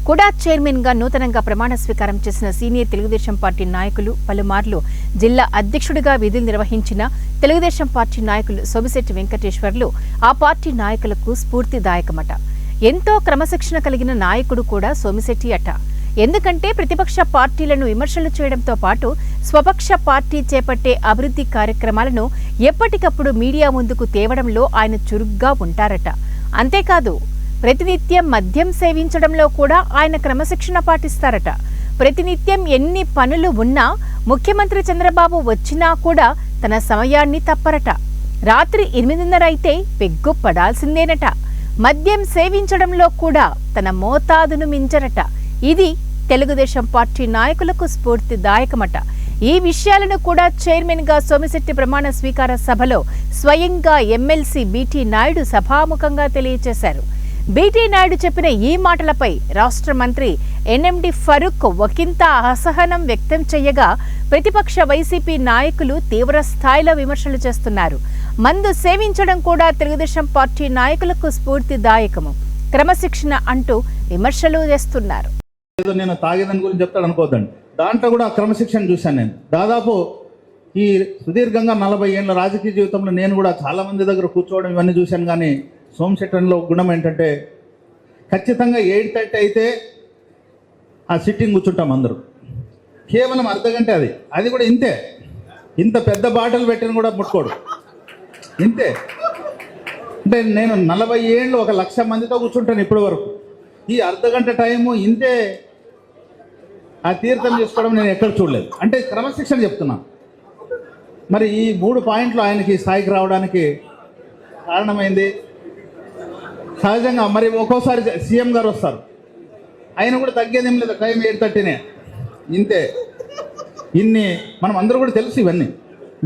కుడా చైర్మన్ గా నూతనంగా ప్రమాణ స్వీకారం చేసిన సీనియర్ తెలుగుదేశం పార్టీ నాయకులు పలుమార్లు జిల్లా అధ్యక్షుడిగా విధులు నిర్వహించిన తెలుగుదేశం పార్టీ నాయకులు సోమిశెట్టి వెంకటేశ్వర్లు ఆ పార్టీ నాయకులకు స్ఫూర్తిదాయకమట. ఎంతో క్రమశిక్షణ కలిగిన నాయకుడు కూడా సోమిశెట్టి అట. ఎందుకంటే ప్రతిపక్ష పార్టీలను విమర్శలు చేయడంతో పాటు స్వపక్ష పార్టీ చేపట్టే అభివృద్ధి కార్యక్రమాలను ఎప్పటికప్పుడు మీడియా ముందుకు తేవడంలో ఆయన చురుగ్గా ఉంటారట. అంతేకాదు ప్రతినిత్యం మద్యం సేవించడంలో కూడా ఆయన క్రమశిక్షణ పాటిస్తారట. ప్రతినిత్యం ఎన్ని పనులు ఉన్నా ముఖ్యమంత్రి చంద్రబాబు వచ్చినా కూడా తన సమయాన్ని తప్పరట. రాత్రి 8:30 అయితే పెగ్గు పడాల్సిందేనట. మద్యం సేవించడంలో కూడా తన మోతాదును మించరట. ఇది తెలుగుదేశం పార్టీ నాయకులకు స్ఫూర్తిదాయకమట. ఈ విషయాలను కూడా చైర్మన్ గా సోమిశెట్టి ప్రమాణ స్వీకార సభలో స్వయంగా ఎమ్మెల్సీ బీటీ నాయుడు సభాముఖంగా తెలియజేశారు. బీటీ నాయుడు చెప్పిన ఈ మాటలపై రాష్ట్ర మంత్రి ఎన్ఎండి ఫరూక్ ఒకంత అసహనం వ్యక్తం చేయగా ప్రతిపక్ష వైసీపీ నాయకులు తీవ్ర స్థాయిలో విమర్శలు చేస్తున్నారు. మందు సేవించడం కూడా తెలుగుదేశం పార్టీ నాయకులకు స్ఫూర్తిదాయకము, క్రమశిక్షణ అంటూ విమర్శలు చేస్తున్నారు. నేను తాగేదాని గురించి చెప్తాడు అనుకోద్దండి. దాంట్లో కూడా క్రమశిక్షణ చూశాను. నేను దాదాపు ఈ సుదీర్ఘంగా 40 ఏళ్ళ రాజకీయ జీవితంలో నేను కూడా చాలామంది దగ్గర కూర్చోవడం ఇవన్నీ చూశాను. కానీ సోమిశెట్టిలో గుణం ఏంటంటే ఖచ్చితంగా 8:30 అయితే ఆ సిట్టింగ్ కూర్చుంటాం అందరూ. కేవలం అర్ధగంట అది కూడా ఇంతే. ఇంత పెద్ద బాటలు పెట్టిన కూడా ముట్టుకోడు, ఇంతే. అంటే నేను 40 ఏళ్ళు 1,00,000 మందితో కూర్చుంటాను ఇప్పటి వరకు. ఈ అర్ధగంట టైము ఇంతే. ఆ తీర్థం చేసుకోవడం నేను ఎక్కడ చూడలేదు. అంటే క్రమశిక్షణ చెప్తున్నాను. మరి ఈ 3 పాయింట్లు ఆయనకి స్థాయికి రావడానికి కారణమైంది. సహజంగా మరి ఒక్కోసారి సీఎం గారు వస్తారు, ఆయన కూడా తగ్గేదేం లేదు. టైం 8:30నే, ఇంతే. మనం అందరూ కూడా తెలుసు ఇవన్నీ.